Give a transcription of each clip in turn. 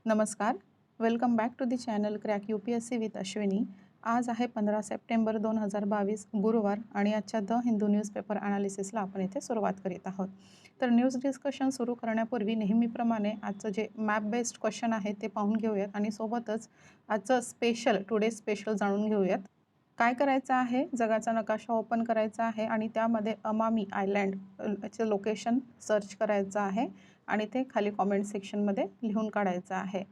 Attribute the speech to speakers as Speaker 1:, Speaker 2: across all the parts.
Speaker 1: नमस्कार. Welcome back to the channel crack UPSC with Ashwini. आज आहे 15 सप्टेंबर 2022 गुरुवार आणि आजच्या द हिंदू न्यूजपेपर ॲनालिसिसला आपण इथे सुरुवात करीत आहोत. तर न्यूज डिस्कशन सुरू करण्यापूर्वी नेहमीप्रमाणे आजचं जे मॅप बेस्ड क्वेश्चन आहे ते पाहून घेऊयात आणि सोबतच आजचं टुडे स्पेशल जाणून घेऊयात. काय करायचं आहे, जगाचा नकाशा ओपन करायचा आहे आणि त्यामध्ये अमामी आयलँडचं लोकेशन सर्च करायचं आहे आणि ते खाली कॉमेंट सेक्शनमध्ये लिहून काढायचं आहे.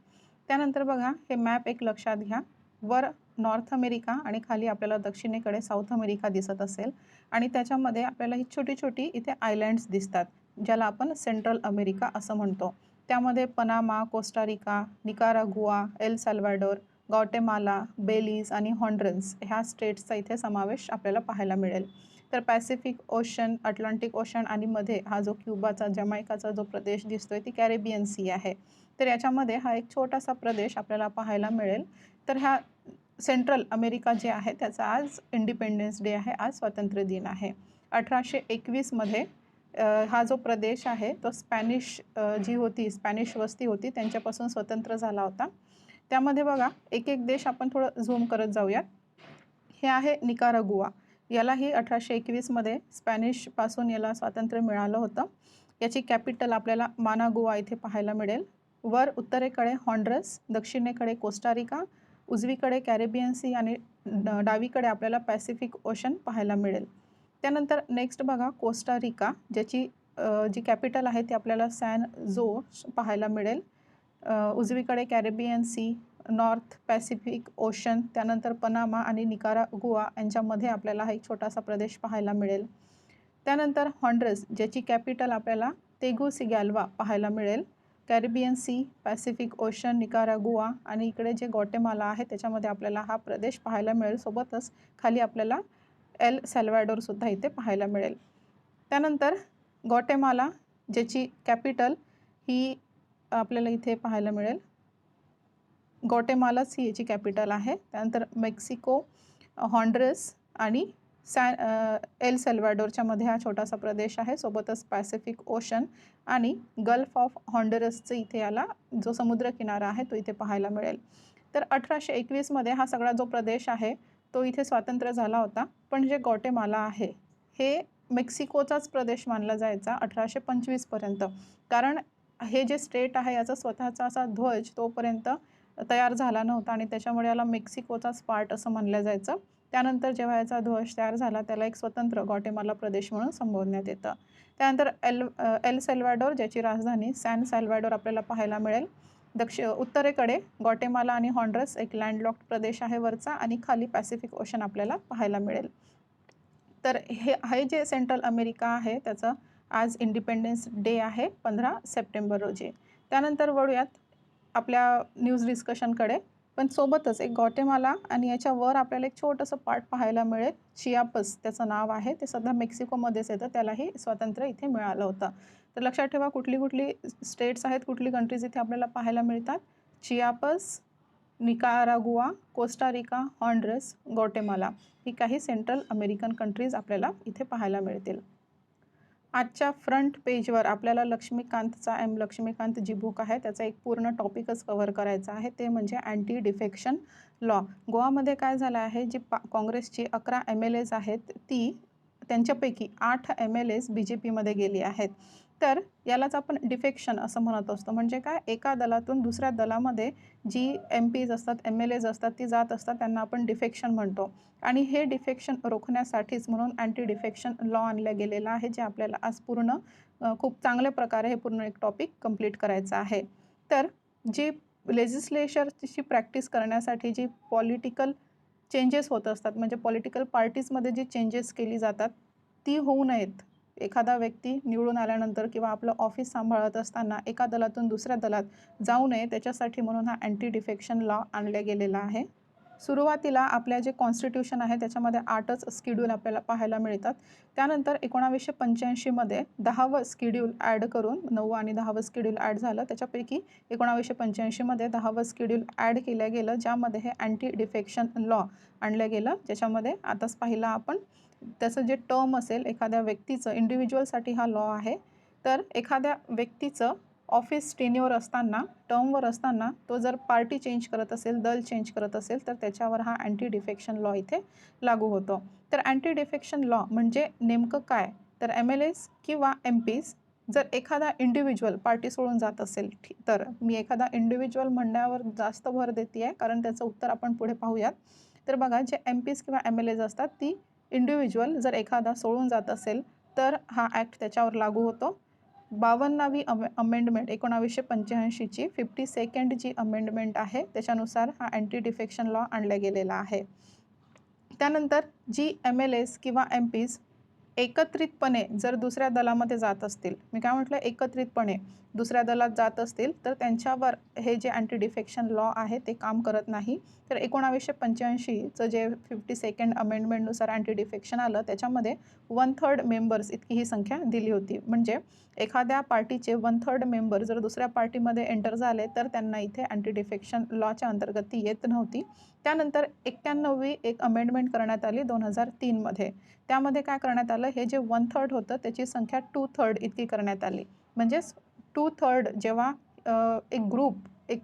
Speaker 1: त्यानंतर बघा, हे मॅप एक लक्षात घ्या. वर नॉर्थ अमेरिका आणि खाली आपल्याला दक्षिणेकडे साऊथ अमेरिका दिसत असेल आणि त्याच्यामध्ये आपल्याला ही छोटी छोटी इथे आयलँड्स दिसतात, ज्याला आपण सेंट्रल अमेरिका असं म्हणतो. त्यामध्ये Panama, Costa Rica, Nicaragua, El Salvador, Guatemala, Belize आणि हॉन्डुरस ह्या स्टेट्सचा इथे समावेश आपल्याला पाहायला मिळेल. तर पॅसिफिक ओशन, अटलांटिक ओशन आणि मध्ये हा जो क्युबाचा, जमैकाचा जो प्रदेश दिसतोय ती कॅरेबियन सी आहे. तर याच्यामध्ये हा एक छोटासा प्रदेश आपल्याला पाहायला मिळेल. तर ह्या सेंट्रल अमेरिका जे आहे त्याचा आज इंडिपेंडन्स डे आहे, आज स्वातंत्र्य दिन आहे. 1821मध्ये हा जो प्रदेश आहे तो स्पॅनिश वस्ती होती त्यांच्यापासून स्वतंत्र झाला होता. त्यामध्ये बघा, एक एक देश आपण थोडं झूम करत जाऊयात. हे आहे निकारागुआ. यालाही 1821मध्ये स्पॅनिशपासून याला स्वातंत्र्य मिळालं होतं. याची कॅपिटल आपल्याला मानागुआ इथे पाहायला मिळेल. वर उत्तरेकडे हॉन्डुरस, दक्षिणेकडे कोस्टारिका, उजवीकडे कॅरेबियन सी आणि डावीकडे आपल्याला पॅसिफिक ओशन पाहायला मिळेल. त्यानंतर नेक्स्ट बघा, कोस्टारिका, ज्याची जी कॅपिटल आहे ती आपल्याला सॅन जोस पाहायला मिळेल. उजवीकडे Caribbean Sea, North Pacific Ocean, त्यानंतर पनामा आणि निकारागुआ यांच्यामध्ये आपल्याला हा एक छोटासा प्रदेश पाहायला मिळेल. त्यानंतर हॉन्डुरस, ज्याची कॅपिटल आपल्याला तेगुसिगॅल्वा पाहायला मिळेल. Caribbean Sea, Pacific Ocean, Nicaragua आणि इकडे जे ग्वाटेमाला आहे त्याच्यामध्ये आपल्याला हा प्रदेश पाहायला मिळेल. सोबतच खाली आपल्याला एल सॅल्व्हाडोरसुद्धा इथे पाहायला मिळेल. त्यानंतर ग्वाटेमाला, ज्याची कॅपिटल ही आपल्याला इथे पाहायला मिळेल. ग्वाटेमालाच ही याची कॅपिटल आहे. त्यानंतर मेक्सिको, हॉन्डुरस आणि एल सॅल्व्हाडोरच्या मध्ये हा छोटासा प्रदेश आहे. सोबतच पॅसिफिक ओशन आणि गल्फ ऑफ हॉन्डुरसचं इथे याला जो समुद्रकिनारा आहे तो इथे पाहायला मिळेल. तर 1821मध्ये हा सगळा जो प्रदेश आहे तो इथे स्वातंत्र्य झाला होता. पण जे ग्वाटेमाला आहे हे मेक्सिकोचाच प्रदेश मानला जायचा 1825पर्यंत. कारण हे जे स्टेट आहे याचा स्वतःचा असा ध्वज तोपर्यंत तयार झाला नव्हता आणि त्याच्यामुळे याला मेक्सिकोचाच पार्ट असं मानलं जायचं. त्यानंतर जेव्हा याचा ध्वज तयार झाला त्याला एक स्वतंत्र ग्वाटेमाला प्रदेश म्हणून संबोधण्यात येतं. त्यानंतर एल सॅल्व्हाडोर, ज्याची राजधानी सॅन सॅल्व्हाडोर आपल्याला पाहायला मिळेल. उत्तरेकडे ग्वाटेमाला आणि हॉन्डुरस एक लँडलॉक्ड प्रदेश आहे वरचा आणि खाली पॅसिफिक ओशन आपल्याला पाहायला मिळेल. तर हे जे सेंट्रल अमेरिका आहे त्याचं आज इंडिपेंडन्स डे आहे 15 सप्टेंबर रोजी. त्यानंतर वळूयात आपल्या न्यूज डिस्कशनकडे. पण सोबतच एक ग्वाटेमाला आणि याच्यावर आपल्याला एक छोटंसं पार्ट पाहायला मिळेल. चियापस त्याचं नाव आहे, ते सध्या मेक्सिकोमध्येच येतं. त्यालाही स्वातंत्र्य इथे मिळालं होतं. तर लक्षात ठेवा, कुठली कुठली स्टेट्स आहेत, कुठली कंट्रीज इथे आपल्याला पाहायला मिळतात. चियापस, निकारागुआ, कोस्टारिका, हॉन्डुरस, ग्वाटेमाला ही काही सेंट्रल अमेरिकन कंट्रीज आपल्याला इथे पाहायला मिळतील. आजच्या फ्रंट पेजवर आपल्याला लक्ष्मीकांत जी बुक आहे त्याचा एक पूर्ण टॉपिकच कव्हर करायचा आहे, ते म्हणजे अँटी डिफेक्शन लॉ. गोवामध्ये काय झालं आहे, जी काँग्रेसची 11 MLAs आहेत त्यांच्यापैकी 8 MLAs BJPमध्ये गेली आहेत. तर यालाच आपण डिफेक्शन असं म्हणत असतो. म्हणजे काय, एका दलातून दुसऱ्या दलामध्ये जी MPs असतात, MLAs असतात ती जात असतात, त्यांना आपण डिफेक्शन म्हणतो. आणि हे डिफेक्शन रोखण्यासाठीच म्हणून अँटी डिफेक्शन लॉ आणलं गेलेला आहे, जे आपल्याला आज खूप चांगल्या प्रकारे हे पूर्ण एक टॉपिक कंप्लीट करायचं आहे. तर जी लेजिस्लेचरची प्रॅक्टिस करण्यासाठी जी पॉलिटिकल चेंजेस होत असतात, म्हणजे पॉलिटिकल पार्टीजमध्ये जी चेंजेस केली जातात ती होऊ नयेत. एखादा व्यक्ती निवडून आल्यानंतर किंवा आपलं ऑफिस सांभाळत असताना एका दलातून दुसऱ्या दलात जाऊ नये, त्याच्यासाठी म्हणून हा अँटी डिफेक्शन लॉ आणला गेलेला आहे. सुरुवातीला आपल्या जे कॉन्स्टिट्यूशन आहे त्याच्यामध्ये 8च स्केड्यूल आपल्याला पाहायला मिळतात. त्यानंतर 1985मध्ये 10वं स्केड्यूल ॲड करून 9वं आणि 10वं स्केड्यूल ॲड झालं. त्याच्यापैकी 1985मध्ये 10वं स्केड्यूल ॲड केलं गेलं, ज्यामध्ये हे अँटी डिफेक्शन लॉ आणलं गेलं. ज्याच्यामध्ये आताच पाहिलं आपण, त्याचं जे टर्म असेल एखाद्या व्यक्तीचं, इंडिव्हिज्युअलसाठी हा लॉ आहे. तर एखाद्या व्यक्तीचं ऑफिस टेन्युअर असताना, टर्मवर असताना तो जर पार्टी चेंज करत असेल, दल चेंज करत असेल, तर त्याच्यावर हा अँटी डिफेक्शन लॉ इथे लागू होतो. तर अँटी डिफेक्शन लॉ म्हणजे नेमकं काय? तर MLAs किंवा MPs जर एखादा इंडिव्हिज्युअल पार्टी सोडून जात असेल, तर मी एखादा इंडिव्हिज्युअल म्हणण्यावर जास्त भर देते आहे, कारण त्याचं उत्तर आपण पुढे पाहूयात. तर बघा, जे MPs किंवा MLAs असतात, ती इंडिव्हिज्युअल जर एखादा सोडून जात असेल, तर हा ॲक्ट त्याच्यावर लागू होतो. 52वी अमेंडमेंट 1985ची 52nd जी अमेंडमेंट आहे, त्याच्यानुसार हा अँटी डिफेक्शन लॉ आणला गेलेला आहे. त्यानंतर जी MLAs किंवा MPs एकत्रितपणे जर दुसऱ्या दलामध्ये जात असतील, मी काय म्हटलं, एकत्रितपणे दुसऱ्या दलात जात असतील, तर त्यांच्यावर हे जे अँटी डिफेक्शन लॉ आहे ते काम करत नाही. तर 1985चं जे 52nd अमेंडमेंटनुसार अँटी डिफेक्शन आलं, त्याच्यामध्ये 1/3 मेंबर्स इतकी ही संख्या दिली होती. म्हणजे एखाद्या पार्टीचे 1/3 मेंबर जर दुसऱ्या पार्टीमध्ये एंटर झाले, तर त्यांना इथे अँटी डिफेक्शन लॉच्या अंतर्गत ती येत नव्हती. त्यानंतर 91वी एक अमेंडमेंट करण्यात आली 2003 मध्ये. त्यामध्ये काय करण्यात आलं, हे जे 1/3 होतं त्याची संख्या 2/3 इतकी करण्यात आली. म्हणजेच 2/3 जेव्हा एक ग्रुप,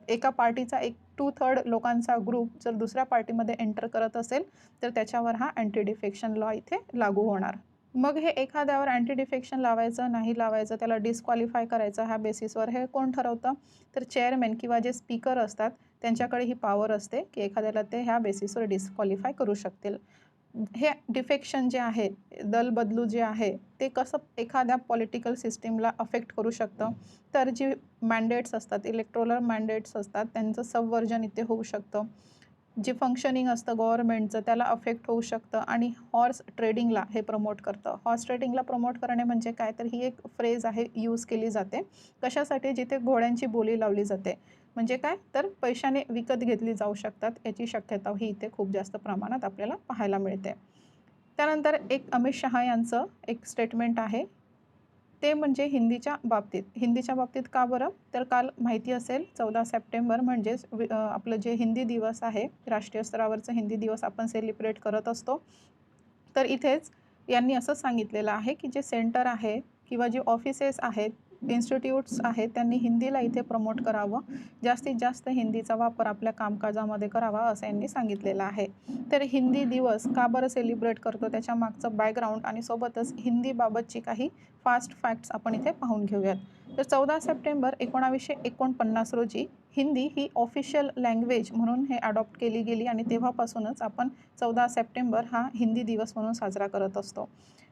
Speaker 1: एका पार्टीचा एक 2/3 लोकांचा ग्रुप जर दुसऱ्या पार्टीमध्ये एंटर करत असेल, तर त्याच्यावर हा अँटी डिफेक्शन लॉ इथे लागू होणार. मग हे एखाद्यावर अँटी डिफेक्शन लावायचं, नाही लावायचं, त्याला डिस्क्वालिफाय करायचं ह्या बेसिसवर हे कोण ठरवतं? तर चेअरमॅन किंवा जे स्पीकर असतात त्यांच्याकडे ही पॉवर असते, की एखाद्याला ते ह्या बेसिसवर डिस्क्वालिफाय करू शकतील. हे डिफेक्शन जे आहे, दल बदलू जे आहे, ते कसं एखाद्या पॉलिटिकल सिस्टीमला अफेक्ट करू शकतं? तर जी मॅन्डेट्स असतात, इलेक्टोरल मॅन्डेट्स असतात, त्यांचं सबव्हर्जन इथे होऊ शकतं. जे फंक्शनिंग असतं गव्हर्नमेंटचं त्याला अफेक्ट होऊ शकतं आणि हॉर्स ट्रेडिंगला हे प्रमोट करतं. हॉर्स ट्रेडिंगला प्रमोट करणे म्हणजे काय? तर ही एक फ्रेज आहे, यूज केली जाते. कशासाठी? जिथे घोड्यांची बोली लावली जाते. म्हणजे काय? तर पैशाने विकत घेतली जाऊ शकतात, याची शक्यता ही इथे खूप जास्त प्रमाणात आपल्याला पाहायला मिळते. त्यानंतर एक अमित शहा यांचं एक स्टेटमेंट आहे, ते म्हणजे हिंदीच्या बाबतीत. हिंदीच्या बाबतीत का बरं? तर काल माहिती असेल 14 सप्टेंबर म्हणजेच आपलं जे हिंदी दिवस आहे, राष्ट्रीय स्तरावरचं हिंदी दिवस आपण सेलिब्रेट करत असतो. तर इथेच यांनी असं सांगितलेलं आहे, की जे सेंटर आहे किंवा जे ऑफिसेस आहेत, इन्स्टिट्यूट्स आहेत, त्यांनी हिंदीला इथे प्रमोट करावं. जास्तीत जास्त हिंदीचा वापर आपल्या कामकाजामध्ये करावा, असं यांनी सांगितलेलं आहे. तर हिंदी दिवस का बरं सेलिब्रेट करतो, त्याच्या मागचं बॅकग्राऊंड आणि सोबतच हिंदीबाबतची काही फास्ट फॅक्ट्स आपण इथे पाहून घेऊयात. तर 14 सप्टेंबर 1949 रोजी हिंदी ही ऑफिशियल लँग्वेज म्हणून हे अडॉप्ट केली गेली आणि तेव्हापासूनच आपण 14 सप्टेंबर हा हिंदी दिवस म्हणून साजरा करत असतो.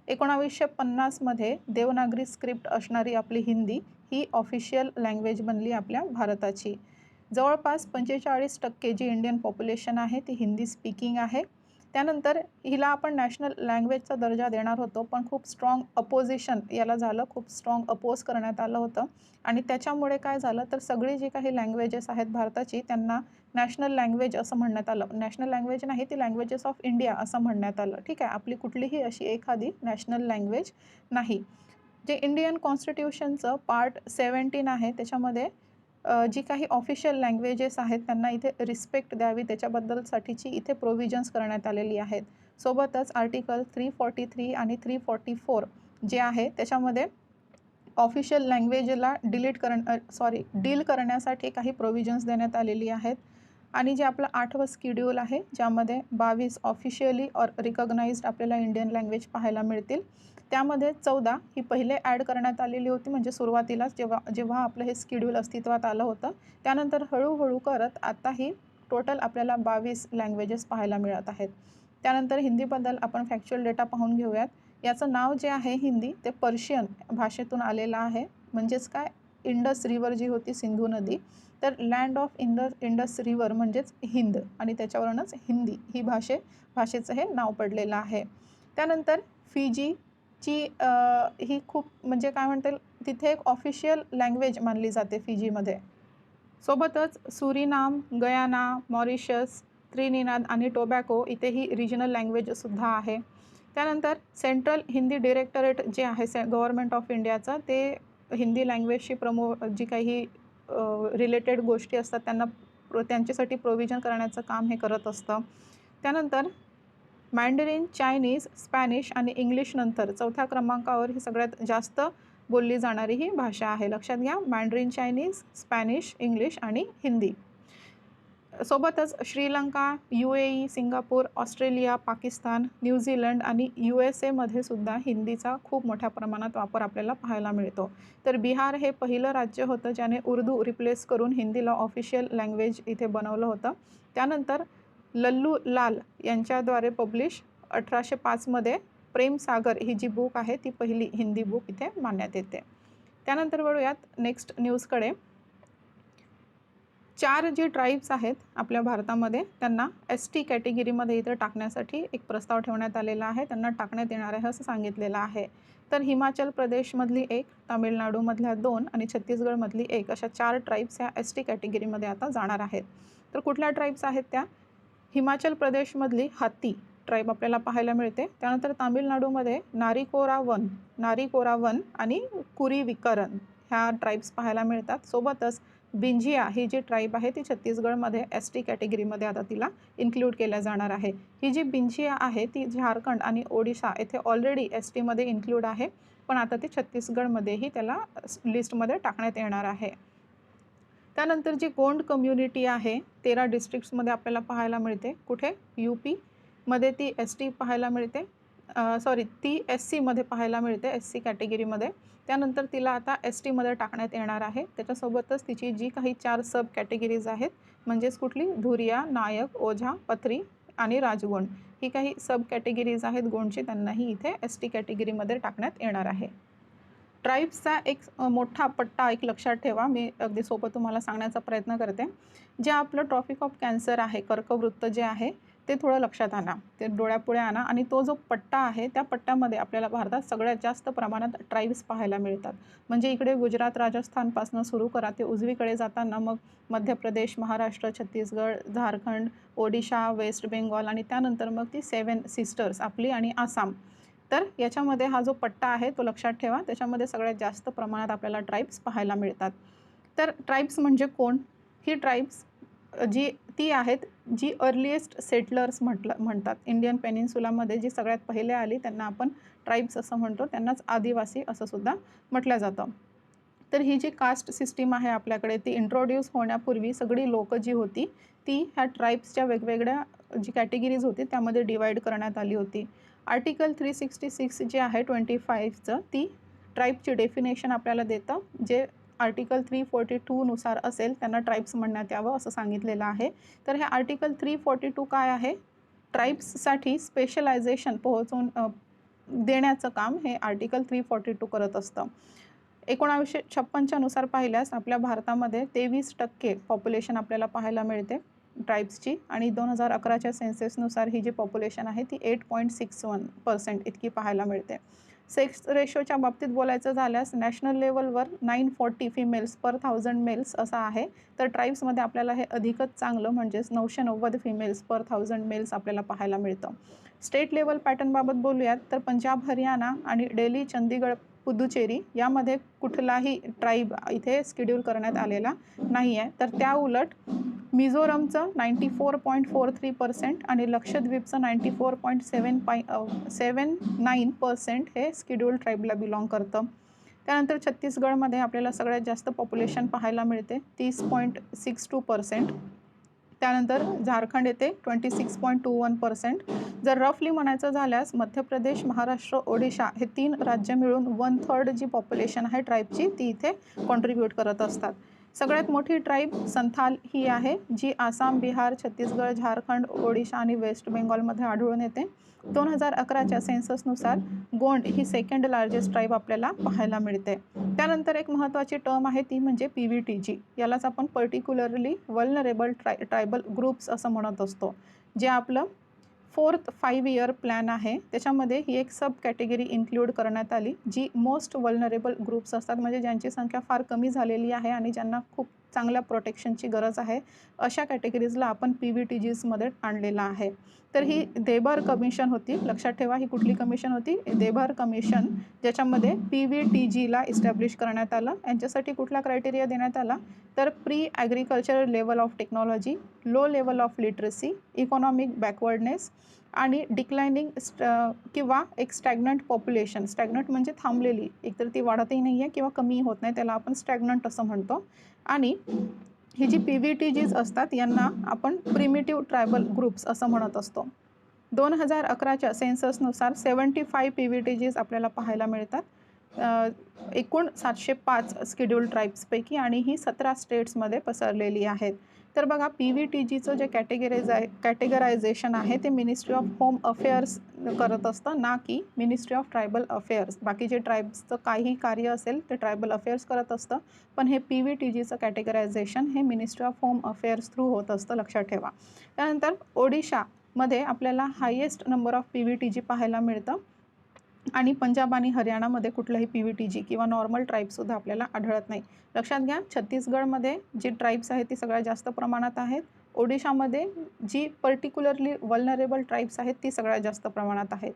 Speaker 1: 1950मध्ये देवनागरी स्क्रिप्ट असणारी आपली हिंदी ही ऑफिशियल लँग्वेज बनली आपल्या भारताची. जवळपास 45% जी इंडियन पॉप्युलेशन आहे ती हिंदी स्पीकिंग आहे. त्यानंतर हिला आपण नॅशनल लँग्वेजचा दर्जा देणार होतो, पण खूप स्ट्रॉंग अपोजिशन याला झालं, खूप स्ट्रॉंग अपोज करण्यात आलं होतं आणि त्याच्यामुळे काय झालं, तर सगळी जी काही लँग्वेजेस आहेत भारताची त्यांना नॅशनल लँग्वेज असं म्हणण्यात आलं. नॅशनल लँग्वेज नाही, ती लँग्वेजेस ऑफ इंडिया असं म्हणण्यात आलं. ठीक आहे, आपली कुठलीही अशी एखादी नॅशनल लँग्वेज नाही. जे इंडियन कॉन्स्टिट्यूशनचं पार्ट 17 आहे त्याच्यामध्ये जी काही ऑफिशियल लँग्वेजेस आहेत त्यांना इथे रिस्पेक्ट द्यावी त्याच्याबद्दलसाठीची इथे प्रोव्हिजन्स करण्यात आलेली आहेत. सोबतच आर्टिकल 343 आणि 344 जे आहे त्याच्यामध्ये ऑफिशियल लँग्वेजला डील करण्यासाठी काही प्रोव्हिजन्स देण्यात आलेली आहेत. आणि जे आपलं 8वं शेड्यूल आहे, ज्यामध्ये 22 ऑफिशियली और रिकॉग्नाइज्ड आपल्याला इंडियन लँग्वेज पाहायला मिळतील. त्यामध्ये 14 ही पहिले ॲड करण्यात आलेली होती, म्हणजे सुरुवातीलाच जेव्हा आपलं हे शेड्यूल अस्तित्वात आलं होतं. त्यानंतर हळूहळू करत आता ही टोटल आपल्याला 22 लँग्वेजेस पाहायला मिळत आहेत. त्यानंतर हिंदीबद्दल आपण फॅक्च्युअल डेटा पाहून घेऊयात. याचं नाव जे आहे हिंदी, ते पर्शियन भाषेतून आलेलं आहे. म्हणजेच काय, इंडस रिव्हर जी होती, सिंधू नदी, तर लँड ऑफ इंडस रिव्हर म्हणजेच हिंद आणि त्याच्यावरूनच हिंदी ही भाषेचं हे नाव पडलेलं आहे. त्यानंतर फिजीची ही खूप म्हणजे काय म्हणता येईल, तिथे एक ऑफिशियल लँग्वेज मानली जाते फिजीमध्ये. सोबतच सुरिनाम, गयाना, मॉरिशस, त्रिनिदाद आणि टोबॅगो इथेही रिजनल लँग्वेजसुद्धा आहे. त्यानंतर सेंट्रल हिंदी डायरेक्टरेट जे आहे गव्हर्नमेंट ऑफ इंडियाचं, ते हिंदी लँग्वेजशी जी काही रिलेटेड गोष्टी असतात त्यांच्यासाठी प्रोव्हिजन करण्याचं काम हे करत असतं. त्यानंतर मँडरिन, चायनीज, स्पॅनिश आणि इंग्लिश नंतर 4थ्या क्रमांकावर ही सगळ्यात जास्त बोलली जाणारी ही भाषा आहे. लक्षात घ्या, मॅन्ड्रिन चायनीज, स्पॅनिश, इंग्लिश आणि हिंदी. सोबतच Sri Lanka, UAE, Singapore, Australia, Pakistan, New Zealand आणि USA सुद्धा हिंदीचा खूप मोठ्या प्रमाणात वापर आपल्याला पाहायला मिळतो. तर बिहार हे पहिलं राज्य होतं ज्याने उर्दू रिप्लेस करून हिंदीला ऑफिशियल लँग्वेज इथे बनवलं होतं. त्यानंतर लल्लू लाल यांच्याद्वारे पब्लिश 1805 प्रेम सागर ही जी बुक आहे ती पहिली हिंदी बुक इथे मानण्यात येते. त्यानंतर वळूयात नेक्स्ट न्यूजकडे. 4 जे ट्राईब्स आहेत आपल्या भारतामध्ये त्यांना ST कॅटेगरीमध्ये इथे टाकण्यासाठी एक प्रस्ताव ठेवण्यात आलेला आहे. त्यांना टाकण्यात येणार आहे असं सांगितलेलं आहे. तर हिमाचल प्रदेशमधली 1, तामिळनाडूमधल्या 2 आणि छत्तीसगडमधली 1 अशा 4 ट्राईब्स ह्या ST कॅटेगरीमध्ये आता जाणार आहेत. तर कुठल्या ट्राईब्स आहेत त्या? हिमाचल प्रदेशमधली हाती ट्राईब आपल्याला पाहायला मिळते. त्यानंतर तामिळनाडूमध्ये नारीकोरावन आणि कुरीविकरन ह्या ट्राईब्स पाहायला मिळतात. सोबतच बिंजिया ही जी ट्राईब आहे ती छत्तीसगडमध्ये ST कॅटेगरीमध्ये आता तिला इन्क्लूड केल्या जाणार आहे. ही जी बिंजिया आहे ती झारखंड आणि ओडिशा येथे ऑलरेडी STमध्ये इन्क्लूड आहे, पण आता ती छत्तीसगडमध्येही त्याला लिस्टमध्ये टाकण्यात येणार आहे. त्यानंतर जी गोंड कम्युनिटी आहे 13 डिस्ट्रिक्ट्समध्ये आपल्याला पाहायला मिळते. कुठे? UPमध्ये ती ST पाहायला मिळते, ती SCमध्ये पाहायला मिळते, SC कॅटेगरीमध्ये. त्यानंतर तिला आता STमध्ये टाकण्यात येणार आहे. त्याच्यासोबतच तिची जी काही 4 सब कॅटेगरीज आहेत म्हणजेच कुठली? धुरिया, नायक, ओझा, पथरी आणि राजगोंड ही काही सब कॅटेगरीज आहेत गोंडची, त्यांनाही इथे ST कॅटेगरीमध्ये टाकण्यात येणार आहे. ट्राईब्सचा एक मोठा पट्टा एक लक्षात ठेवा. मी अगदी सोपं तुम्हाला सांगण्याचा प्रयत्न करते. जे आपलं ट्रॉपिक ऑफ कॅन्सर आहे, कर्कवृत्त जे आहे ते थोडं लक्षात आणा, ते डोळ्यापुढे आणा आणि तो जो पट्टा आहे त्या पट्ट्यामध्ये आपल्याला भारतात सगळ्यात जास्त प्रमाणात ट्राईब्स पाहायला मिळतात. म्हणजे इकडे गुजरात, राजस्थानपासून सुरू करा ते उजवीकडे जाताना मग मध्य प्रदेश, महाराष्ट्र, छत्तीसगड, झारखंड, ओडिशा, वेस्ट बेंगॉल आणि त्यानंतर मग ती 7 सिस्टर्स आपली आणि आसाम. तर याच्यामध्ये हा जो पट्टा आहे तो लक्षात ठेवा. त्याच्यामध्ये सगळ्यात जास्त प्रमाणात आपल्याला ट्राईब्स पाहायला मिळतात. तर ट्राईब्स म्हणजे कोण? ही ट्राईब्स ती आहेत जी अर्लिएस्ट सेटलर्स म्हणतात. इंडियन पेनिन्सुलामध्ये जी सगळ्यात पहिले आली त्यांना आपण ट्राईब्स असं म्हणतो, त्यांनाच आदिवासी असं सुद्धा म्हटलं जातं. तर ही जी कास्ट सिस्टीम आहे आपल्याकडे ती इंट्रोड्यूस होण्यापूर्वी सगळी लोकं जी होती ती ह्या ट्राईब्सच्या वेगवेगळ्या जी कॅटेगरीज होती त्यामध्ये डिवाईड करण्यात आली होती. आर्टिकल 366 जे आहे 25चं ती ट्राईबची डेफिनेशन आपल्याला देतं. जे आर्टिकल 342 नुसार असेल त्यांना ट्राईब्स म्हणण्यात यावं असं सांगितलेलं आहे. तर हे आर्टिकल 342 काय आहे? ट्राईब्ससाठी स्पेशलायझेशन पोहोचवून देण्याचं काम हे आर्टिकल 342 करत असतं. 1956च्या नुसार पाहिल्यास आपल्या भारतामध्ये 23% पॉप्युलेशन आपल्याला पाहायला मिळते ट्राईब्सची आणि 2011च्या सेन्सेसनुसार ही जी पॉप्युलेशन आहे ती 8.61% इतकी पाहायला मिळते. सेक्स रेशोच्या बाबतीत बोलायचं झाल्यास नॅशनल लेवलवर 940 फिमेल्स पर 1000 मेल्स असं आहे. तर ट्राईब्समध्ये आपल्याला हे अधिकच चांगलं म्हणजेच 990 फिमेल्स पर 1000 मेल्स आपल्याला पाहायला मिळतं. स्टेट लेवल पॅटर्नबाबत बोलूयात तर पंजाब, हरियाणा आणि दिल्ली, चंदीगड, पुदुचेरी यामध्ये कुठलाही ट्राईब इथे शेड्यूल करण्यात आलेला नाही आहे. तर त्या उलट मिझोरमचं 94.43% आणि लक्षद्वीपचं 94.79% हे शेड्यूल ट्राईबला बिलॉंग करतं. त्यानंतर छत्तीसगडमध्ये आपल्याला सगळ्यात जास्त पॉप्युलेशन पाहायला मिळते 30.62%. त्यानंतर झारखंड येते 26.21%. जर रफली म्हणायचं झाल्यास मध्य प्रदेश, महाराष्ट्र, ओडिशा हे 3 राज्य मिळून 1/3 जी पॉप्युलेशन आहे ट्राईबची ती इथे कॉन्ट्रीब्यूट करत असतात. सगळ्यात मोठी ट्राईब संथाल ही आहे जी आसाम, बिहार, छत्तीसगड, झारखंड, ओडिशा आणि वेस्ट बेंगॉलमध्ये आढळून येते. 2011च्या सेन्ससनुसार गोंड ही सेकंड लार्जेस्ट ट्राईब आपल्याला पाहायला मिळते. त्यानंतर एक महत्त्वाची टर्म आहे ती म्हणजे PVTG. यालाच आपण पर्टिक्युलरली वल्नरेबल ट्रायबल ग्रुप्स असं म्हणत असतो. जे आपलं 4th 5 इयर प्लॅन आहे त्याच्यामध्ये ही एक सब कॅटेगरी इन्क्लूड करण्यात आली जी मोस्ट वल्नरेबल ग्रुप्स असतात, म्हणजे ज्यांची संख्या फार कमी झालेली आहे आणि ज्यांना खूप चांगल्या प्रोटेक्शनची गरज आहे अशा कॅटेगरीजला आपण PVTGsमध्ये आणलेलं आहे. तर ही देबर कमिशन होती. लक्षात ठेवा ही कुठली कमिशन होती? देबर कमिशन, ज्याच्यामध्ये PVTGला इस्टॅब्लिश करण्यात आलं. यांच्यासाठी कुठला क्रायटेरिया देण्यात आला? तर pre agriculture level of technology, low level of literacy, economic backwardness, आणि डिक्लायनिंग किंवा एक स्टॅग्नंट पॉप्युलेशन. स्टॅग्नंट म्हणजे थांबलेली, एकतर ती वाढतही नाही आहे किंवा कमी होत नाही, त्याला आपण स्टॅग्नंट असं म्हणतो. आणि ही जी PVTGs असतात यांना आपण प्रिमिटिव्ह ट्रायबल ग्रुप्स असं म्हणत असतो. 2011च्या सेन्ससनुसार 75 PVTGs आपल्याला पाहायला मिळतात. एकूण 705 शेड्यूल्ड ट्राईब्सपैकी आणि ही 17 स्टेट्समध्ये पसरलेली आहेत. तर बघा PVTGचं जे कॅटेगरायझेशन आहे ते मिनिस्ट्री ऑफ होम अफेअर्स करत असतं, ना की मिनिस्ट्री ऑफ ट्रायबल अफेअर्स. बाकी जे ट्राईब्सचं काही कार्य असेल ते ट्रायबल अफेअर्स करत असतं, पण हे PVTGचं कॅटेगरायझेशन हे ministry of home affairs through होत असतं, लक्षात ठेवा. त्यानंतर ओडिशामध्ये आपल्याला हायेस्ट नंबर ऑफ PVTG पाहायला मिळतं आणि पंजाब आणि हरियाणामध्ये कुठलंही PVTG किंवा नॉर्मल ट्राईबसुद्धा आपल्याला आढळत नाही. लक्षात घ्या, छत्तीसगडमध्ये जी ट्राईब्स आहेत ती सगळ्यात जास्त प्रमाणात आहेत. ओडिशामध्ये जी पर्टिक्युलरली वल्नरेबल ट्राईब्स आहेत ती सगळ्यात जास्त प्रमाणात आहेत.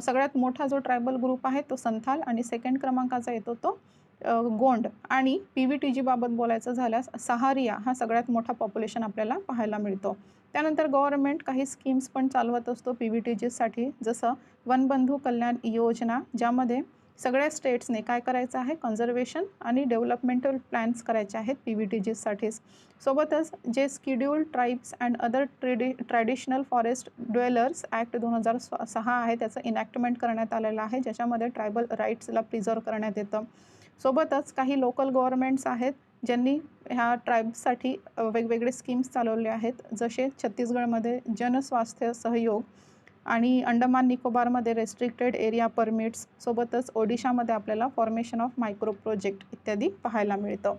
Speaker 1: सगळ्यात मोठा जो ट्रायबल ग्रुप आहे तो संथाल आणि सेकंड क्रमांकाचा येतो तो गोंड. आणि PVTG बाबत बोलायचं झाल्यास सहारिया हा सगळ्यात मोठा पॉप्युलेशन आपल्याला पाहायला मिळतो. त्यानंतर गव्हर्नमेंट काही स्कीम्स पण चालवत असतो PVTGसाठी, जसं वनबंधू कल्याण योजना, ज्यामध्ये सगळ्या स्टेट्सने काय करायचं आहे, कन्झर्वेशन आणि डेव्हलपमेंटल प्लॅन्स करायचे आहेत PVTGसाठीच. सोबतच जे scheduled tribes and other traditional forest dwellers act 2006 आहे त्याचं इनॅक्टमेंट करण्यात आलेलं आहे, ज्याच्यामध्ये ट्रायबल राईट्सला प्रिझर्व करण्यात येतं. सोबतच काही लोकल गव्हर्नमेंट्स आहेत ज्यांनी ह्या ट्राईब्ससाठी वेगवेगळे स्कीम्स चालवले आहेत, जसे छत्तीसगडमध्ये जनस्वास्थ्य सहयोग आणि अंडमान निकोबारमध्ये रेस्ट्रिक्टेड एरिया परमिट्स. सोबतच ओडिशामध्ये आपल्याला फॉर्मेशन ऑफ मायक्रो प्रोजेक्ट इत्यादी पाहायला मिळतं.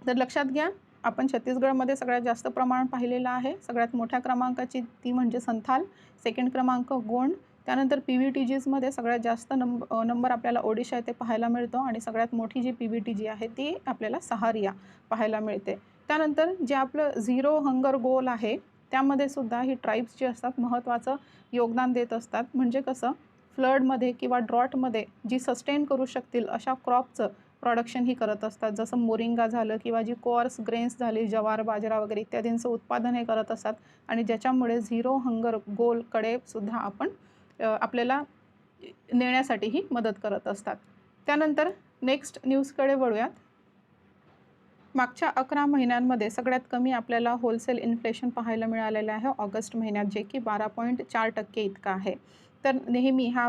Speaker 1: तर लक्षात घ्या, आपण छत्तीसगडमध्ये सगळ्यात जास्त प्रमाण पाहिलेलं आहे. सगळ्यात मोठ्या क्रमांकाची ती म्हणजे संथाल, सेकंड क्रमांक गोंड. त्यानंतर PVTGsमध्ये सगळ्यात जास्त नंबर आपल्याला ओडिशा येथे पाहायला मिळतो आणि सगळ्यात मोठी जी PVTG आहे ती आपल्याला सहारिया पाहायला मिळते. त्यानंतर जे आपलं झिरो हंगर गोल आहे त्यामध्ये सुद्धा ही ट्राईब्स जी असतात महत्त्वाचं योगदान देत असतात. म्हणजे कसं, फ्लडमध्ये किंवा ड्रॉटमध्ये जी सस्टेन करू शकतील अशा क्रॉपचं प्रोडक्शन ही करत असतात, जसं मोरिंगा झालं किंवा जी कोअर्स ग्रेन्स झाली, ज्वार, बाजरा वगैरे इत्यादींचं उत्पादन हे करत असतात आणि ज्याच्यामुळे झिरो हंगर गोलकडे सुद्धा आपण आपल्याला नेण्यासाठीही मदत करत असतात. त्यानंतर नेक्स्ट न्यूजकडे वळूयात. मागच्या 11 महिन्यांमध्ये सगळ्यात कमी आपल्याला होलसेल इन्फ्लेशन पाहायला मिळालेलं आहे ऑगस्ट महिन्यात, जे की 12.4% इतका आहे. तर नेहमी हा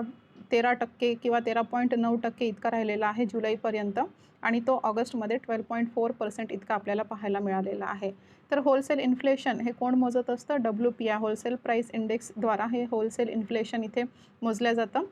Speaker 1: 13% किंवा 13.9% इतका राहिलेला आहे जुलैपर्यंत आणि तो ऑगस्टमध्ये 12.4% इतका आपल्याला पाहायला मिळालेला आहे. तर होलसेल इन्फ्लेशन हे कोण मोजत असतं, WPI होलसेल प्राईस इंडेक्सद्वारा हे होलसेल इन्फ्लेशन इथे मोजलं जातं.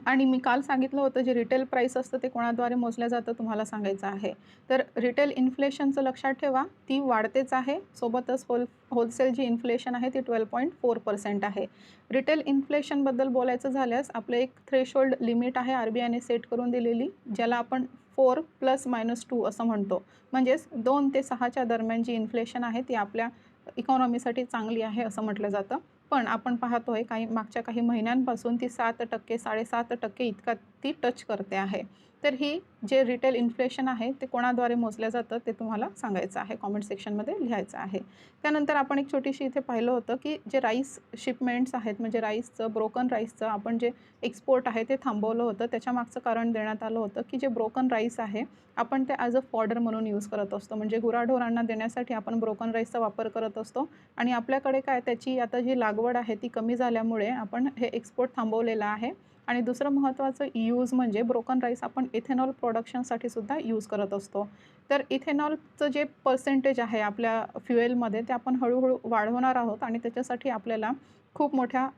Speaker 1: आणि मी काल सांगितलं होतं जे रिटेल प्राईस असतं ते कोणाद्वारे मोजलं जातं तुम्हाला सांगायचं आहे. तर रिटेल इन्फ्लेशनचं लक्षात ठेवा, ती वाढतेच आहे. सोबतच होलसेल जी इन्फ्लेशन आहे ती 12.4% आहे. रिटेल इन्फ्लेशनबद्दल बोलायचं झाल्यास आपलं एक थ्रेशोल्ड लिमिट आहे RBIने सेट करून दिलेली, ज्याला आपण 4 ± 2 असं म्हणतो. म्हणजेच 2 ते 6च्या दरम्यान जी इन्फ्लेशन आहे ती आपल्या इकॉनॉमीसाठी चांगली आहे असं म्हटलं जातं. पण आपण पाहतोय मागच्या काही महिन्यांपासून ती 7%, 7.5% इतका ती टच करते आहे. तर ही जे रिटेल इन्फ्लेशन आहे ते कोणाद्वारे मोजलं जातं ते तुम्हाला सांगायचं आहे, कॉमेंट सेक्शनमध्ये लिहायचं आहे. त्यानंतर आपण एक छोटीशी इथे पाहिलं होतं की जे राईस शिपमेंट्स आहेत, म्हणजे राईसचं, ब्रोकन राईसचं आपण जे एक्सपोर्ट आहे ते थांबवलं होतं. त्याच्यामागचं कारण देण्यात आलं होतं की जे ब्रोकन राईस आहे आपण ते ॲज अ फॉडर म्हणून यूज करत असतो, म्हणजे गुराढोरांना देण्यासाठी आपण ब्रोकन राईसचा वापर करत असतो. आणि आपल्याकडे काय त्याची आता जी लागवड आहे ती कमी झाल्यामुळे आपण हे एक्सपोर्ट थांबवलेलं आहे. आणि दुसरं महत्त्वाचं यूज म्हणजे ब्रोकन राईस आपण इथेनॉल प्रोडक्शनसाठी सुद्धा यूज करत असतो. तर इथेनॉलचं जे पर्सेंटेज आहे आपल्या फ्युएलमध्ये ते आपण हळूहळू वाढवणार आहोत आणि त्याच्यासाठी आपल्याला खूप मोठ्या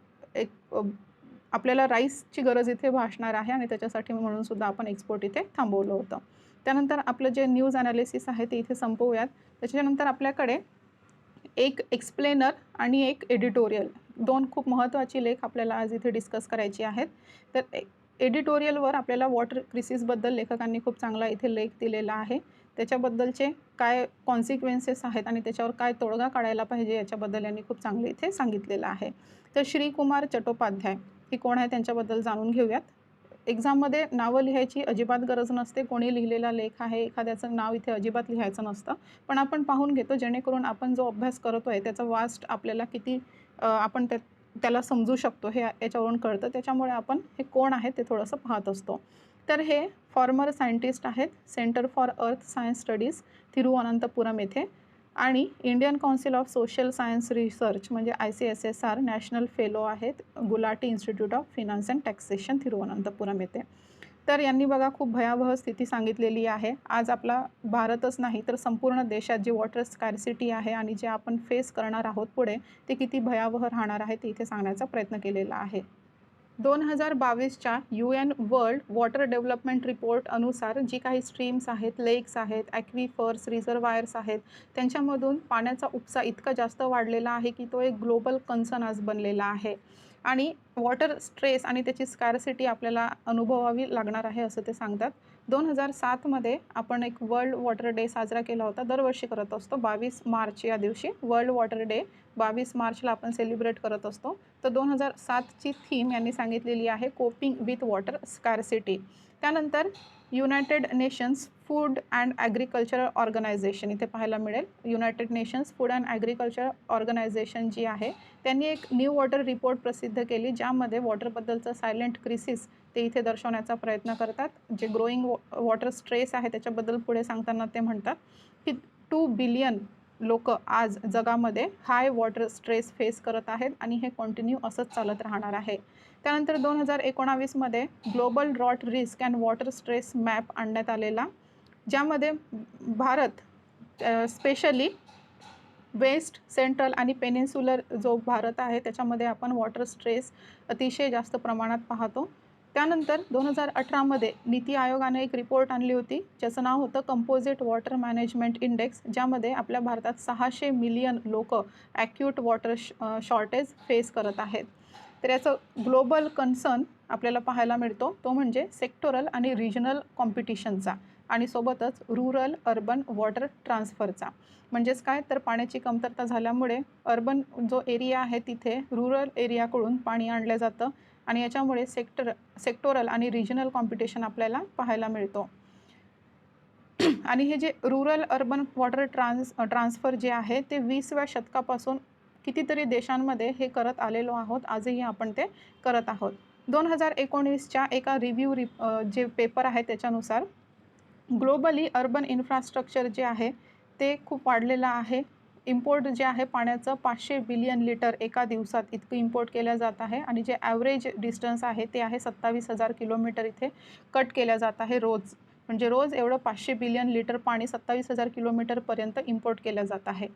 Speaker 1: आपल्याला राईसची गरज इथे भासणार आहे आणि त्याच्यासाठी म्हणून सुद्धा आपण एक्सपोर्ट इथे थांबवलं होतं. त्यानंतर आपलं जे न्यूज ॲनालिसिस आहे ते इथे संपवूयात. त्याच्यानंतर आपल्याकडे एक एक्सप्लेनर आणि एक एडिटोरियल, 2 खूप महत्त्वाची लेख आपल्याला आज इथे डिस्कस करायची आहेत. तर एडिटोरियलवर आपल्याला वॉटर क्रायसिसबद्दल लेखकांनी खूप चांगला इथे लेख दिलेला आहे. त्याच्याबद्दलचे काय कॉन्सिक्वेन्सेस आहेत आणि त्याच्यावर काय तोडगा काढायला पाहिजे याच्याबद्दल यांनी खूप चांगलं इथे सांगितलेलं आहे. तर श्रीकुमार चट्टोपाध्याय हे कोण आहे त्यांच्याबद्दल जाणून घेऊयात. एक्झाममध्ये नावं लिहायची अजिबात गरज नसते, कोणी लिहिलेला लेख आहे एखाद्याचं नाव इथे अजिबात लिहायचं नसतं. पण आपण पाहून घेतो जेणेकरून आपण जो अभ्यास करतो आहे त्याचा वास्ट आपल्याला किती आपण त्याला समजू शकतो, हे याच्यावरून कळतं. त्याच्यामुळे आपण हे कोण आहे ते थोडंसं पाहत असतो. तर हे फॉर्मर सायंटिस्ट आहेत, centre for earth science studies, Thiruvananthapuram येथे, आणि Indian council of social science research म्हणजे ICSSR नॅशनल फेलो आहेत, Gulati institute of finance and taxation, Thiruvananthapuram येथे. तर यांनी बघा खूप भयावह स्थिती सांगितलेली आहे. आज आपला भारतच नाही तर संपूर्ण देशात जी वॉटर स्कॅर्सिटी आहे आणि जे आपण फेस करणार आहोत पुढे, ते किती भयावह राहणार आहे ते इथे सांगण्याचा प्रयत्न केलेला आहे. 2022च्या UN world water development report अनुसार जी काही स्ट्रीम्स आहेत, लेक्स आहेत, ॲक्विफर्स, रिझर्वायर्स आहेत, त्यांच्यामधून पाण्याचा उपसा इतका जास्त वाढलेला आहे की तो एक ग्लोबल कन्सर्न आज बनलेला आहे. आणि वॉटर स्ट्रेस आणि त्याची स्कॅर्सिटी आपल्याला अनुभवावी लागणार आहे असं ते सांगतात. 2007मध्ये आपण एक वर्ल्ड वॉटर डे साजरा केला होता, दरवर्षी करत असतो. 22 मार्च या दिवशी वर्ल्ड वॉटर डे 22 मार्चला आपण सेलिब्रेट करत असतो. तर 2007ची थीम यांनी सांगितलेली आहे कोपिंग विथ वॉटर स्कॅर्सिटी. त्यानंतर United Nations Food and Agriculture Organization इथे पाहायला मिळेल. United Nations Food and Agriculture Organization जी आहे त्यांनी एक न्यू वॉटर रिपोर्ट प्रसिद्ध केली, ज्यामध्ये वॉटरबद्दलचं सायलेंट क्रिसिस ते इथे दर्शवण्याचा प्रयत्न करतात. जे ग्रोईंग वॉटर स्ट्रेस आहे त्याच्याबद्दल पुढे सांगताना ते म्हणतात की 2 बिलियन लोक आज जगामध्ये हाय वॉटर स्ट्रेस फेस करत आहेत आणि हे कंटिन्यू असंच चालत राहणार आहे. त्यानंतर 2019मध्ये global drought risk and water stress map आणण्यात आलेला, ज्यामध्ये भारत स्पेशली वेस्ट, सेंट्रल आणि पेनिन्सुलर जो भारत आहे त्याच्यामध्ये आपण वॉटर स्ट्रेस अतिशय जास्त प्रमाणात पाहतो. त्यानंतर 2018मध्ये नीती आयोगाने एक रिपोर्ट आणली होती, ज्याचं नाव होतं कंपोजिट वॉटर मॅनेजमेंट इंडेक्स, ज्यामध्ये आपल्या भारतात 600 मिलियन लोक ॲक्यूट वॉटर शॉर्टेज फेस करत आहेत. तर याचं ग्लोबल कन्सर्न आपल्याला पाहायला मिळतो, तो म्हणजे सेक्टोरल आणि रिजनल कॉम्पिटिशनचा आणि सोबतच रुरल अर्बन वॉटर ट्रान्सफरचा. म्हणजेच काय, तर पाण्याची कमतरता झाल्यामुळे अर्बन जो एरिया आहे तिथे रुरल एरियाकडून पाणी आणलं जातं आणि याच्यामुळे सेक्टोरल आणि रिजनल कॉम्पिटिशन आपल्याला पाहायला मिळतो. आणि हे जे रुरल अर्बन वॉटर ट्रान्सफर जे आहे ते 20व्या शतकापासून कितीतरी देशांमध्ये हे करत आलेलो आहोत, आजही आपण ते करत आहोत. 2019च्या एका रिव्ह्यू जे पेपर आहे त्याच्यानुसार ग्लोबली अर्बन इन्फ्रास्ट्रक्चर जे आहे ते खूप वाढलेलं आहे. इम्पोर्ट जे आहे पाण्याचं 500 बिलियन लिटर एका दिवसात इतकं इम्पोर्ट केलं जात आहे आणि जे ॲव्हरेज डिस्टन्स आहे ते आहे 27,000 किलोमीटर इथे कट केल्या जात आहे रोज. म्हणजे रोज एवढं 500 बिलियन लिटर पाणी 27,000 किलोमीटरपर्यंत इम्पोर्ट केलं जात आहे.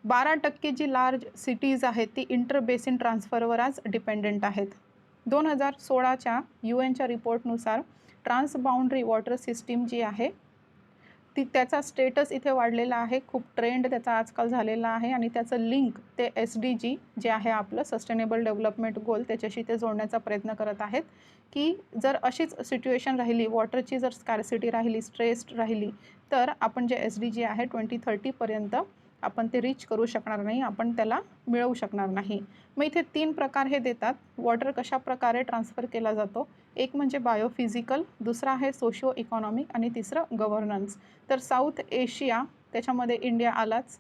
Speaker 1: 12% जी लार्ज सिटीज आहेत ती इंटर बेसिन ट्रान्सफरवर आज डिपेंडेंट आहेत. 2016च्या UNच्या रिपोर्टनुसार ट्रान्सबाउंड्री वॉटर सिस्टीम जी आहे त्याचा स्टेटस इथे वाढलेला आहे, खूप ट्रेंड त्याचा आजकाल झालेला आहे आणि त्याचं लिंक ते SDG जे आहे आपलं सस्टेनेबल डेव्हलपमेंट गोल त्याच्याशी ते जोडण्याचा प्रयत्न करत आहेत की जर अशीच सिच्युएशन राहिली, वॉटरची जर स्कॅर्सिटी राहिली, स्ट्रेस्ड राहिली, तर आपण जे SDG आहे 2030पर्यंत आपण ते रीच करू शकणार नाही, आपण त्याला मिळवू शकणार नाही. मग इथे 3 प्रकार हे देतात वॉटर कशा प्रकारे ट्रान्सफर केला जातो. एक म्हणजे बायोफिजिकल, दुसरा आहे सोशिओ इकॉनॉमिक आणि तिसरं गव्हर्नन्स. तर साऊथ एशिया त्याच्यामध्ये इंडिया आलाच,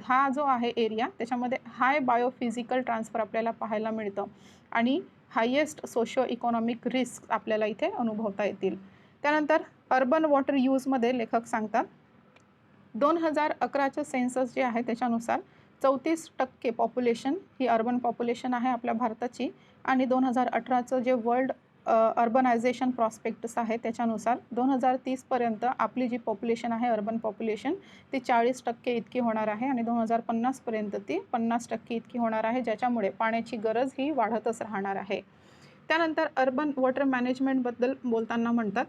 Speaker 1: हा जो आहे एरिया त्याच्यामध्ये हाय बायोफिजिकल ट्रान्सफर आपल्याला पाहायला मिळतं आणि हायेस्ट सोशिओ इकॉनॉमिक रिस्क आपल्याला इथे अनुभवता येतील. त्यानंतर अर्बन वॉटर यूजमध्ये लेखक सांगतात 2011चं सेन्सस जे आहे त्याच्यानुसार 34% पॉप्युलेशन ही अर्बन पॉप्युलेशन आहे आपल्या भारताची आणि 2018चं जे वर्ल्ड अर्बनायझेशन प्रॉस्पेक्टस आहे त्याच्यानुसार 2030पर्यंत आपली जी पॉप्युलेशन आहे अर्बन पॉप्युलेशन ती 40% इतकी होणार आहे आणि 2050पर्यंत ती 50% इतकी होणार आहे, ज्याच्यामुळे पाण्याची गरज ही वाढतच राहणार आहे. त्यानंतर अर्बन वॉटर मॅनेजमेंटबद्दल बोलताना म्हणतात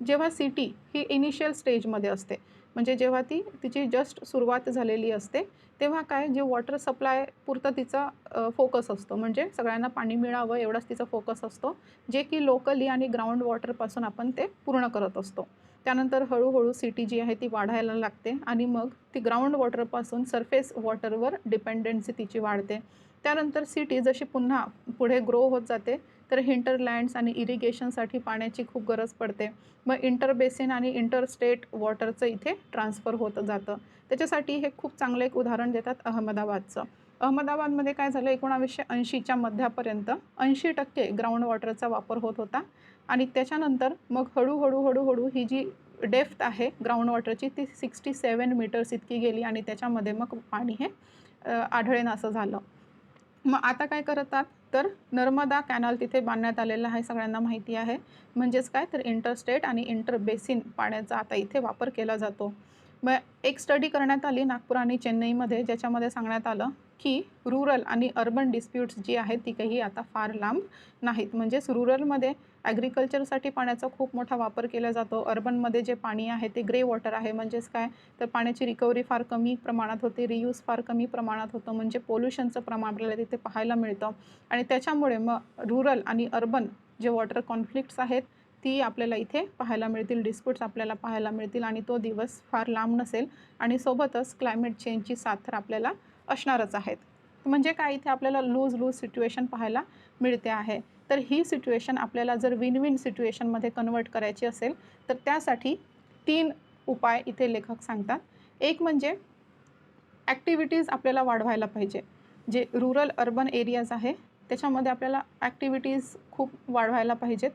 Speaker 1: जेव्हा सिटी ही इनिशियल स्टेजमध्ये असते, म्हणजे जेव्हा तिची जस्ट सुरुवात झालेली असते, तेव्हा काय जे वॉटर सप्लाय पुरतं तिचा फोकस असतो, म्हणजे सगळ्यांना पाणी मिळावं एवढाच तिचा फोकस असतो, जे की लोकली आणि ग्राउंड वॉटरपासून आपण ते पूर्ण करत असतो. त्यानंतर हळूहळू सिटी जी आहे ती वाढायला लागते आणि मग ती ग्राउंड वॉटरपासून सरफेस वॉटरवर डिपेंडन्सी तिची वाढते. त्यानंतर सिटी जशी पुन्हा पुढे ग्रो होत जाते तर हिंटरलँड्स आणि इरिगेशनसाठी पाण्याची खूप गरज पडते. मग इंटरबेसिन आणि इंटरस्टेट वॉटरचं इथे ट्रान्सफर होत जातं. त्याच्यासाठी हे खूप चांगलं एक उदाहरण देतात अहमदाबादचं. अहमदाबादमध्ये काय झालं 1980च्या मध्यापर्यंत 80% ग्राउंड वॉटरचा वापर होत होता आणि त्याच्यानंतर मग हळूहळू ही जी डेप्थ आहे ग्राउंड वॉटरची ती 67 मीटर्स इतकी गेली आणि त्याच्यामध्ये मग पाणी हे आढळेनासं झालं. मग आता काय करतात तर नर्मदा कॅनल तिथे बांधण्यात आलेला आहे, सगळ्यांना माहिती आहे. म्हणजेच काय तर इंटरस्टेट आणि इंटर बेसिन पाण्याचा आता इथे वापर केला जातो. मग एक स्टडी करण्यात आली नागपूर आणि चेन्नईमध्ये, ज्याच्यामध्ये सांगण्यात आलं की रुरल आणि अर्बन डिस्प्यूट्स जी आहेत ती काही आता फार लांब नाहीत. म्हणजेच रुरलमध्ये ॲग्रिकल्चरसाठी पाण्याचा खूप मोठा वापर केला जातो. अर्बनमध्ये जे पाणी आहे ते ग्रे वॉटर आहे. म्हणजेच काय तर पाण्याची रिकव्हरी फार कमी प्रमाणात होते, रियूज फार कमी प्रमाणात होतं. म्हणजे पोल्युशनचं प्रमाण आपल्याला तिथे पाहायला मिळतं आणि त्याच्यामुळे मग रुरल आणि अर्बन जे वॉटर कॉन्फ्लिक्ट्स आहेत ती आपल्याला इथे पाहायला मिळतील, डिस्प्यूट्स आपल्याला पाहायला मिळतील आणि तो दिवस फार लांब नसेल आणि सोबतच क्लायमेट चेंजची साथ तर आपल्याला असणारच आहेत. म्हणजे काय इथे आपल्याला लूज सिच्युएशन पाहायला मिळते आहे. तर ही सिच्युएशन आपल्याला जर विन विन सिच्युएशनमध्ये कन्वर्ट करायची असेल तर त्यासाठी 3 उपाय इथे लेखक सांगतात. एक म्हणजे ॲक्टिव्हिटीज आपल्याला वाढवायला पाहिजे. जे रुरल अर्बन एरियाज आहे त्याच्यामध्ये आपल्याला ॲक्टिव्हिटीज खूप वाढवायला पाहिजेत.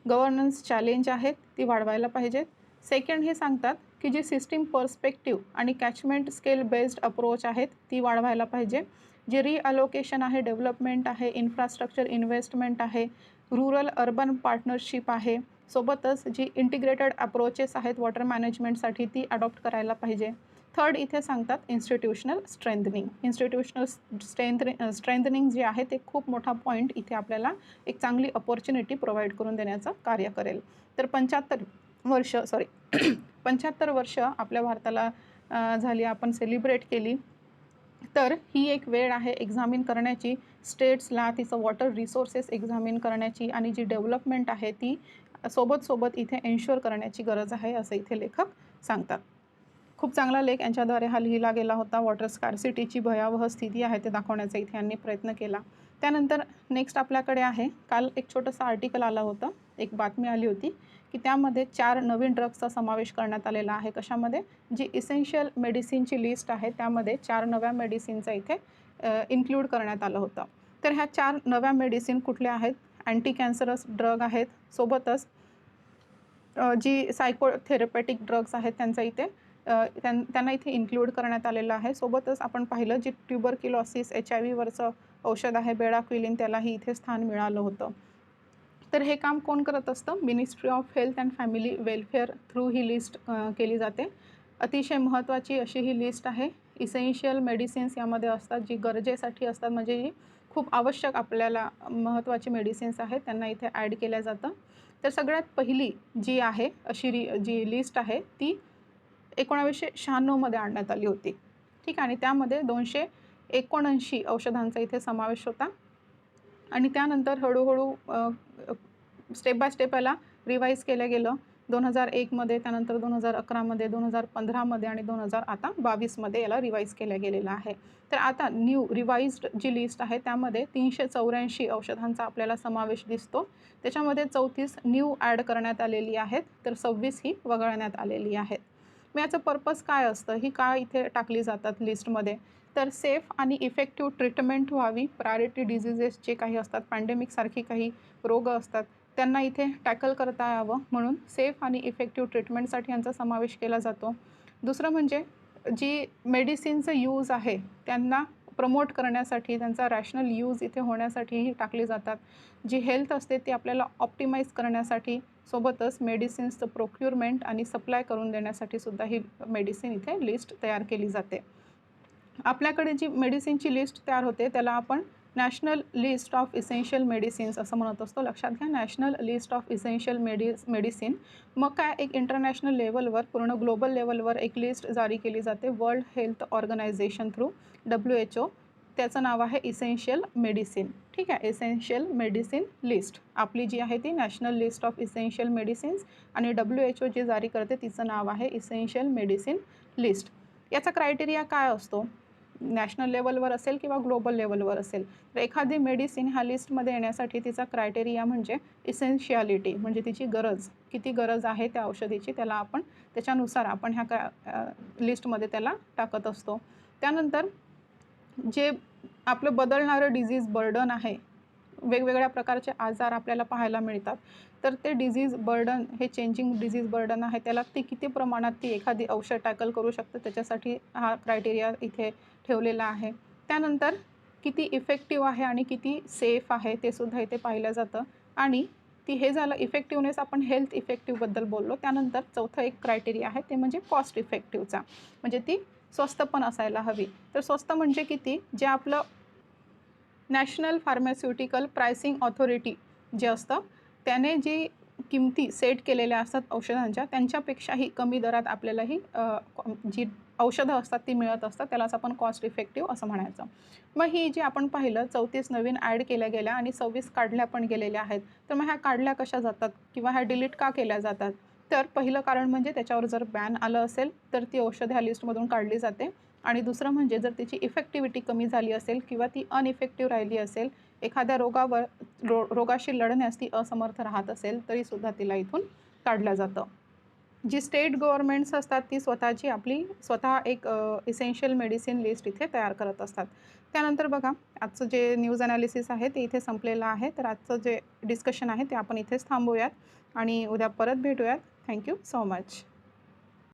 Speaker 1: गव्हर्नन्स चॅलेंज आहेत ती वाढवायला पाहिजेत. सेकंड हे सांगतात की जी सिस्टीम पर्स्पेक्टिव्ह आणि कॅचमेंट स्केल बेस्ड अप्रोच आहेत ती वाढवायला पाहिजे. जे रिअलोकेशन आहे, डेव्हलपमेंट आहे, इन्फ्रास्ट्रक्चर इन्व्हेस्टमेंट आहे, रुरल अर्बन पार्टनरशिप आहे, सोबतच जी इंटिग्रेटेड अप्रोचेस आहेत वॉटर मॅनेजमेंटसाठी ती अडॉप्ट करायला पाहिजे. थर्ड इथे सांगतात इन्स्टिट्यूशनल स्ट्रेंथनिंग. इन्स्टिट्यूशनल स्ट्रेंथनिंग जे आहे ते खूप मोठा पॉईंट इथे आपल्याला एक चांगली अपॉर्च्युनिटी प्रोव्हाइड करून देण्याचं कार्य करेल. तर 75 वर्ष आपल्या भारताला झाली, आपण सेलिब्रेट केली. तर ही एक वेळ आहे एक्झामिन करण्याची, स्टेट्सला तिचं वॉटर रिसोर्सेस एक्झामिन करण्याची आणि जी डेव्हलपमेंट आहे ती सोबत इथे एन्श्युअर करण्याची गरज आहे असं इथे लेखक सांगतात. खूप चांगला लेख यांच्याद्वारे हा लिहिला गेला होता. वॉटर स्कार्सिटीची भयावह स्थिती आहे ते दाखवण्याचा इथे यांनी प्रयत्न केला. त्यानंतर नेक्स्ट आपल्याकडे आहे, काल एक छोटंसं आर्टिकल आलं होतं, एक बातमी आली होती की त्यामध्ये 4 नवीन ड्रग्सचा समावेश करण्यात आलेला आहे. कशामध्ये? जी इसेन्शियल मेडिसिनची लिस्ट आहे त्यामध्ये 4 नव्या मेडिसिनचा इथे इन्क्लूड करण्यात आलं होतं. तर ह्या 4 नव्या मेडिसिन कुठल्या आहेत? अँटी कॅन्सरस ड्रग आहेत, सोबतच जी सायकोथेरपॅटिक ड्रग्स आहेत त्यांचा इथे त्यांना इथे इन्क्लूड करण्यात आलेलं आहे. सोबतच आपण पाहिलं जी ट्युबरक्युलोसिस HIV औषध आहे बेडाक्विलिन, त्यालाही इथे स्थान मिळालं होतं. तर हे काम कोण करत असतं? Ministry of health and family welfare through he list केली जाते. अतिशय महत्त्वाची अशी ही लिस्ट आहे. इसेन्शियल मेडिसिन्स यामध्ये असतात, जी गरजेसाठी असतात, म्हणजे जी खूप आवश्यक आपल्याला महत्त्वाची मेडिसिन्स आहेत त्यांना इथे ॲड केल्या जातं. तर सगळ्यात पहिली जी आहे अशी जी लिस्ट आहे ती 1996मध्ये आणण्यात आली होती. ठीक आहे, आणि त्यामध्ये 279 औषधांचा इथे समावेश होता आणि त्यानंतर हळूहळू स्टेप बाय स्टेप याला रिवाईज केलं गेलं. 2001मध्ये, त्यानंतर 2011मध्ये, 2015मध्ये आणि 2022मध्ये याला रिवाईज केलं गेलेलं आहे. तर आता न्यू रिवाइज्ड जी लिस्ट आहे त्यामध्ये 384 औषधांचा आपल्याला समावेश दिसतो. त्याच्यामध्ये 34 न्यू ॲड करण्यात आलेली आहेत, तर 26 ही वगळण्यात आलेली आहेत. मग याचं पर्पज काय असतं? ही का इथे टाकली जातात लिस्टमध्ये? तर सेफ आणि इफेक्टिव्ह ट्रीटमेंट व्हावी. प्रायोरिटी डिझिजेस जे काही असतात, पॅन्डेमिकसारखी काही रोग असतात त्यांना इथे टॅकल करता यावं म्हणून सेफ आणि इफेक्टिव्ह ट्रीटमेंटसाठी यांचा समावेश केला जातो. दुसरं म्हणजे जी मेडिसिनचं यूज आहे त्यांना प्रमोट करण्यासाठी, त्यांचा रॅशनल यूज इथे होण्यासाठीही टाकली जातात. जी हेल्थ असते ती आपल्याला ऑप्टिमाइज करण्यासाठी, सोबतच मेडिसिन्सचं प्रोक्युरमेंट आणि सप्लाय करून देण्यासाठी सुद्धा ही मेडिसिन इथे लिस्ट तयार केली जाते. आपल्याकडे जी मेडिसिनची लिस्ट तयार होते त्याला आपण national list of essential medicines असं म्हणत असतो. लक्षात घ्या, national list of essential medicine. मग काय, एक इंटरनॅशनल लेवलवर, पूर्ण ग्लोबल लेवलवर एक लिस्ट जारी केली जाते World Health Organization through, WHO. त्याचं नाव आहे इसेन्शियल मेडिसिन. ठीक आहे, इसेन्शियल मेडिसिन लिस्ट आपली जी आहे ती national list of essential medicines आणि WHO जी जारी करते तिचं नाव आहे इसेन्शियल मेडिसिन लिस्ट. याचा क्रायटेरिया काय असतो? नॅशनल लेवलवर असेल किंवा ग्लोबल लेवलवर असेल तर एखादी मेडिसिन ह्या लिस्टमध्ये येण्यासाठी तिचा क्रायटेरिया म्हणजे इसेन्शियालिटी, म्हणजे तिची गरज, किती गरज आहे त्या औषधीची, त्याला आपण त्याच्यानुसार आपण ह्या लिस्टमध्ये त्याला टाकत असतो. त्यानंतर जे आपलं बदलणारं डिझीज बर्डन आहे, वेगवेगळ्या प्रकारचे आजार आपल्याला पाहायला मिळतात, तर ते डिझीज बर्डन, हे चेंजिंग डिझीज बर्डन आहे, त्याला ती किती प्रमाणात ती एखादी औषध टॅकल करू शकते, त्याच्यासाठी हा क्रायटेरिया इथे ठेवलेला आहे. त्यानंतर किती इफेक्टिव्ह आहे आणि किती सेफ आहे ते सुद्धा इथे पाहिलं जातं. आणि हे झालं इफेक्टिव्हनेस, आपण हेल्थ इफेक्टिव्हबद्दल बोललो. त्यानंतर चौथं एक क्रायटेरिया आहे, ते म्हणजे कॉस्ट इफेक्टिव्हचा, म्हणजे ती स्वस्त पण असायला हवी. तर स्वस्त म्हणजे किती, जे आपलं नॅशनल फार्मास्युटिकल प्रायसिंग ऑथॉरिटी जे असतं, त्याने जी किमती सेट केलेल्या असतात औषधांच्या, त्यांच्यापेक्षाही कमी दरात आपल्याला जी औषधं असतात ती मिळत असतात. त्यालाच आपण कॉस्ट इफेक्टिव्ह असं म्हणायचं. मग ही जी आपण पाहिलं 34 नवीन ॲड केल्या गेल्या आणि 26 काढल्या पण गेलेल्या आहेत. तर मग ह्या काढल्या कशा जातात किंवा ह्या डिलीट का केल्या जातात? तर पहिलं कारण म्हणजे त्याच्यावर जर बॅन आलं असेल तर ती औषधं ह्या लिस्टमधून काढली जाते. आणि दुसरं म्हणजे जर त्याची इफेक्टिव्हिटी कमी झाली असेल किंवा ती अनइफेक्टिव्ह राहिली असेल, एखाद्या रोगाशी लढण्यास ती असमर्थ राहत असेल, तरीसुद्धा तिला इथून काढलं जातं. जी स्टेट गव्हर्नमेंट्स असतात ती स्वतःची आपली स्वतः एक इसेन्शियल मेडिसिन लिस्ट इथे तयार करत असतात. त्यानंतर बघा, आजचं जे न्यूज ॲनालिसिस आहे ते इथे संपलेलं आहे. तर आजचं जे डिस्कशन आहे ते आपण इथेच थांबवूयात आणि उद्या परत भेटूयात. Thank you so much.